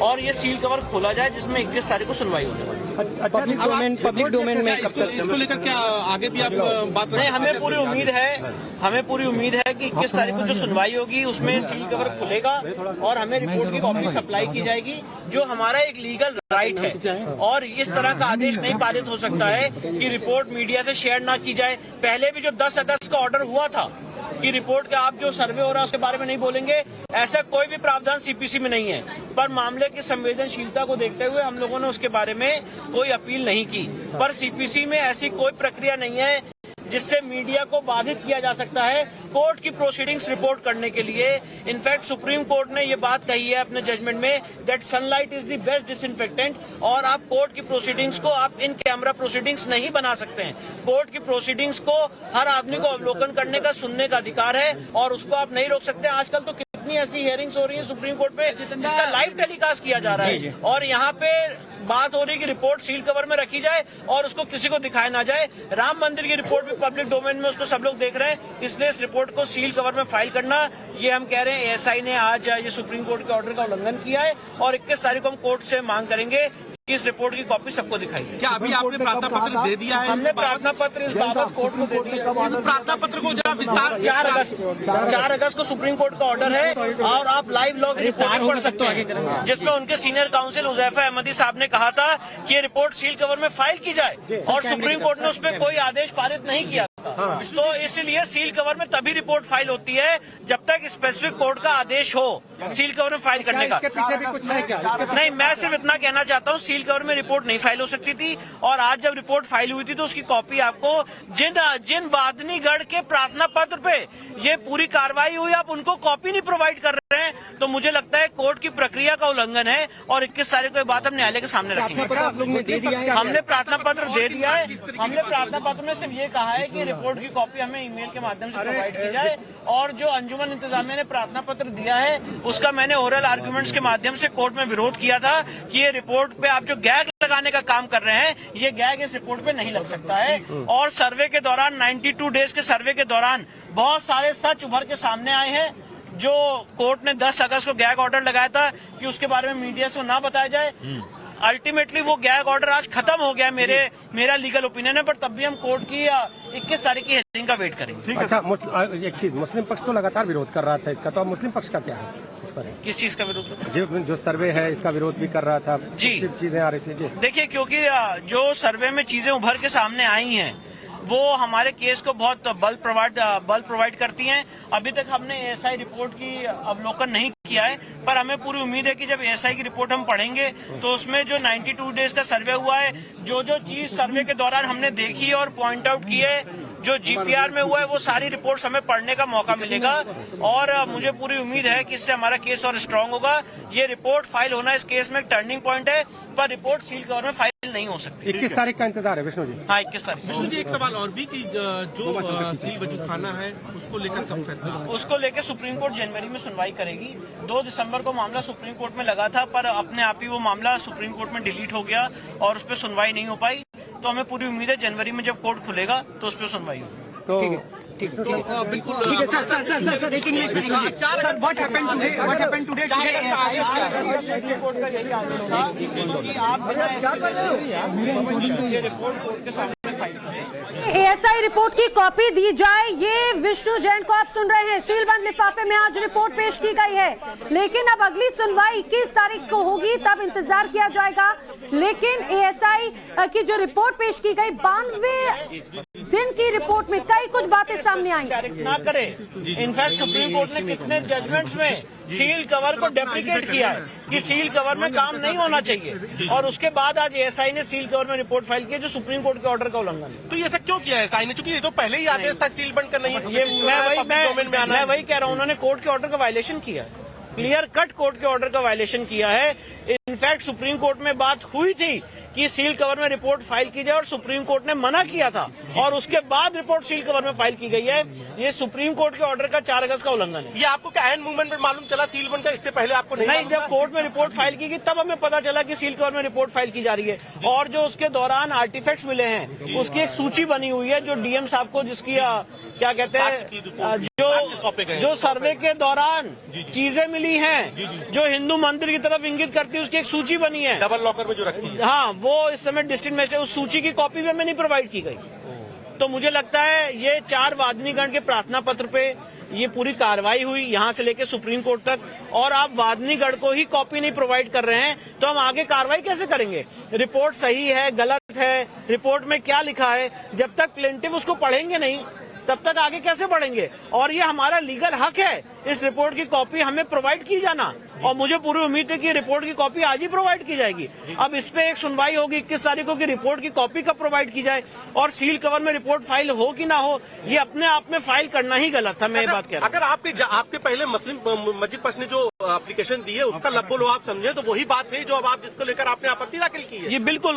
और ये seal cover खोला जाए जिसमें 21 तारीख को सुनवाई होने वाली है। पब्लिक डोमेन में कब तक इसको लेकर क्या आगे भी आप बात नहीं, हमें पूरी उम्मीद है कि 21 तारीख को जो सुनवाई होगी उसमें सील कवर खुलेगा और हमें रिपोर्ट की कॉपी सप्लाई की जाएगी, जो हमारा एक लीगल राइट है। और इस तरह का आदेश नहीं पारित हो सकता है कि रिपोर्ट मीडिया से शेयर ना की जाए। पहले भी जो 10 अगस्त का ऑर्डर हुआ था कि रिपोर्ट का आप जो सर्वे हो रहा है उसके बारे में नहीं बोलेंगे, ऐसा कोई भी प्रावधान सीपीसी में नहीं है। पर मामले की संवेदनशीलता को देखते हुए हम लोगों ने उसके बारे में कोई अपील नहीं की। पर सीपीसी में ऐसी कोई प्रक्रिया नहीं है जिससे मीडिया को बाधित किया जा सकता है कोर्ट की प्रोसीडिंग्स रिपोर्ट करने के लिए। इनफैक्ट सुप्रीम कोर्ट ने ये बात कही है अपने जजमेंट में that sunlight is the best disinfectant. और आप कोर्ट की प्रोसीडिंग्स को आप इन कैमरा प्रोसीडिंग्स नहीं बना सकते हैं। कोर्ट की प्रोसीडिंग्स को हर आदमी को अवलोकन करने का, सुनने का अधिकार है और उसको आप नहीं रोक सकते। आजकल तो कितनी ऐसी हियरिंग्स हो रही है सुप्रीम कोर्ट पे जिसका लाइव टेलीकास्ट किया जा रहा है और यहाँ पे बात हो रही है कि रिपोर्ट सील कवर में रखी जाए और उसको किसी को दिखाया ना जाए। राम मंदिर की रिपोर्ट भी पब्लिक डोमेन में, उसको सब लोग देख रहे हैं, इसलिए इस रिपोर्ट को सील कवर में फाइल करना, ये हम कह रहे हैं एएसआई ने आज ये सुप्रीम कोर्ट के ऑर्डर का उल्लंघन किया है और 21 तारीख को हम कोर्ट से मांग करेंगे कि इस रिपोर्ट की कॉपी सबको दिखाई। क्या अभी आपने प्रार्थना पत्र दे दिया है? हमने प्रार्थना पत्र इस बाबत कोर्ट को दे दिया। इस प्रार्थना पत्र को जरा विस्तार 4 अगस्त को सुप्रीम कोर्ट का ऑर्डर है और आप लाइव लॉ की रिपोर्ट पढ़ सकते हैं, जिसमें उनके सीनियर काउंसिल हुजैफा अहमदी साहब ने कहा था कि ये रिपोर्ट सील कवर में फाइल की जाए और सुप्रीम कोर्ट ने उस पर कोई आदेश पारित नहीं किया। तो इसलिए सील कवर में तभी रिपोर्ट फाइल होती है जब तक स्पेसिफिक कोर्ट का आदेश हो सील कवर में फाइल करने का। पीछे भी कुछ है क्या? नहीं, मैं सिर्फ इतना कहना चाहता हूँ, सील कवर में रिपोर्ट नहीं फाइल हो सकती थी और आज जब रिपोर्ट फाइल हुई थी तो उसकी कॉपी आपको जिन वादनीगढ़ के प्रार्थना पत्र पे ये पूरी कार्रवाई हुई, आप उनको कॉपी नहीं प्रोवाइड कर रहे हैं, तो मुझे लगता है कोर्ट की प्रक्रिया का उल्लंघन है और 21 तारीख को ये बात हम न्यायालय के सामने रखेंगे। हमने प्रार्थना पत्र दे दिया है। हमने प्रार्थना पत्र में सिर्फ ये कहा है कि रिपोर्ट की कॉपी हमें ईमेल के माध्यम से प्रोवाइड की जाए और जो अंजुमन इंतजामिया ने प्रार्थना पत्र दिया है उसका मैंने ओरल आर्गुमेंट्स के माध्यम से कोर्ट में विरोध किया था कि ये रिपोर्ट पे आप जो गैग लगाने का काम कर रहे हैं, ये गैग इस रिपोर्ट पे नहीं लग सकता है। और सर्वे के दौरान 92 डेज के सर्वे के दौरान बहुत सारे सच उभर के सामने आए हैं। जो कोर्ट ने 10 अगस्त को गैग ऑर्डर लगाया था कि उसके बारे में मीडिया से ना बताया जाए, अल्टीमेटली वो गैग ऑर्डर आज खत्म हो गया। मेरा लीगल ओपिनियन है, पर तब भी हम कोर्ट की 21 तारीख की हियरिंग का वेट करेंगे। अच्छा, एक चीज, मुस्लिम पक्ष तो लगातार विरोध कर रहा था इसका, तो अब मुस्लिम पक्ष का क्या है इस पर? किस चीज का विरोध? जो सर्वे है इसका विरोध भी कर रहा था जी, चीजें आ रही थी जी। देखिए, क्योंकि जो सर्वे में चीजें उभर के सामने आई हैं वो हमारे केस को बहुत बल प्रोवाइड करती हैं। अभी तक हमने एएसआई रिपोर्ट की अवलोकन नहीं किया है, पर हमें पूरी उम्मीद है कि जब एएसआई की रिपोर्ट हम पढ़ेंगे तो उसमें जो 92 डेज का सर्वे हुआ है, जो चीज सर्वे के दौरान हमने देखी और पॉइंट आउट की है, जो जीपीआर में हुआ है, वो सारी रिपोर्ट्स हमें पढ़ने का मौका मिलेगा और मुझे पूरी उम्मीद है कि इससे हमारा केस और स्ट्रांग होगा। ये रिपोर्ट फाइल होना इस केस में एक टर्निंग पॉइंट है, पर रिपोर्ट सील कवर में फाइल नहीं हो सकती। 21 तारीख का इंतजार है विष्णु जी। हाँ, 21 तारीख। विष्णु जी, एक सवाल और भी कि जो सील वजू खाना है उसको लेकर कब फैसला? उसको लेकर सुप्रीम कोर्ट जनवरी में सुनवाई करेगी। 2 दिसंबर को मामला सुप्रीम कोर्ट में लगा था, पर अपने आप ही वो मामला सुप्रीम कोर्ट में डिलीट हो गया और उस पर सुनवाई नहीं हो पाई। तो हमें पूरी उम्मीद है जनवरी में जब कोर्ट खुलेगा तो उस पर सुनवाई होगी। तो बिल्कुल sir what happened today court का यही आदेश था कि आप ये रिपोर्ट कोर्ट के सामने फाइल करें। एएसआई रिपोर्ट की कॉपी दी जाए, ये विष्णु जैन को आप सुन रहे हैं। सीलबंद लिफाफे में आज रिपोर्ट पेश की गई है, लेकिन अब अगली सुनवाई 21 तारीख को होगी, तब इंतजार किया जाएगा। लेकिन एएसआई की जो रिपोर्ट पेश की गई 92 दिन की रिपोर्ट में कई कुछ बातें सामने आई। ना करे। इनफैक्ट सुप्रीम कोर्ट ने कितने जजमेंट्स में सील कवर को डेप्रिकेट किया है कि सील कवर में काम नहीं होना चाहिए, और उसके बाद आज एएसआई ने सील कवर में रिपोर्ट फाइल की जो सुप्रीम कोर्ट के ऑर्डर का उल्लंघन है। तो ये ऐसा क्यों किया है एएसआई ने? चूंकि ये तो पहले ही आदेश था सील बंद करना। ये मैं वही कह रहा हूँ, उन्होंने कोर्ट के ऑर्डर का वायलेशन किया है, क्लियर कट कोर्ट के ऑर्डर का वायलेशन किया है। इनफैक्ट सुप्रीम कोर्ट में बात हुई थी कि सील कवर में रिपोर्ट फाइल की जाए और सुप्रीम कोर्ट ने मना किया था और उसके बाद रिपोर्ट सील कवर में फाइल की गई है। ये सुप्रीम कोर्ट के ऑर्डर का 4 अगस्त का उल्लंघन है। ये आपको क्या एंड मूवमेंट में मालूम चला सील बंद का? इससे पहले आपको नहीं जब कोर्ट में रिपोर्ट फाइल की गई तब हमें पता चला कि सील कवर में रिपोर्ट फाइल की जा रही है। और जो उसके दौरान आर्टिफैक्ट्स मिले हैं उसकी एक सूची बनी हुई है जो डीएम साहब को, जिसकी क्या कहते हैं, जो सर्वे के दौरान चीजें मिली हैं जो हिंदू मंदिर की तरफ इंगित करती है, उसकी एक सूची बनी है डबल लॉकर में जो रखी है। हाँ, वो इस समय डिस्ट्रिक्ट मजिस्ट्रेट, उस सूची की कॉपी भी हमें नहीं प्रोवाइड की गई। तो मुझे लगता है ये 4 वादनीगण के प्रार्थना पत्र पे ये पूरी कार्रवाई हुई यहाँ से लेकर सुप्रीम कोर्ट तक, और आप वादनीगढ़ को ही कॉपी नहीं प्रोवाइड कर रहे हैं तो हम आगे कार्रवाई कैसे करेंगे? रिपोर्ट सही है, गलत है, रिपोर्ट में क्या लिखा है, जब तक प्लेंटिफ उसको पढ़ेंगे नहीं तब तक आगे कैसे बढ़ेंगे? और ये हमारा लीगल हक है इस रिपोर्ट की कॉपी हमें प्रोवाइड की जाना, और मुझे पूरी उम्मीद है कि रिपोर्ट की कॉपी आज ही प्रोवाइड की जाएगी। अब इस पे एक सुनवाई होगी 21 तारीख को कि रिपोर्ट की कॉपी कब प्रोवाइड की जाए, और सील कवर में रिपोर्ट फाइल हो कि ना हो, ये अपने आप में फाइल करना ही गलत था। मैं ये बात कह रहा हूँ। अगर आपके पहले मुस्लिम मस्जिद पक्ष ने जो एप्लीकेशन दी है उसका लब्बो लो आप समझे तो वही बात है जो अब आप जिसको लेकर आपने आपत्ति दाखिल की है। ये बिल्कुल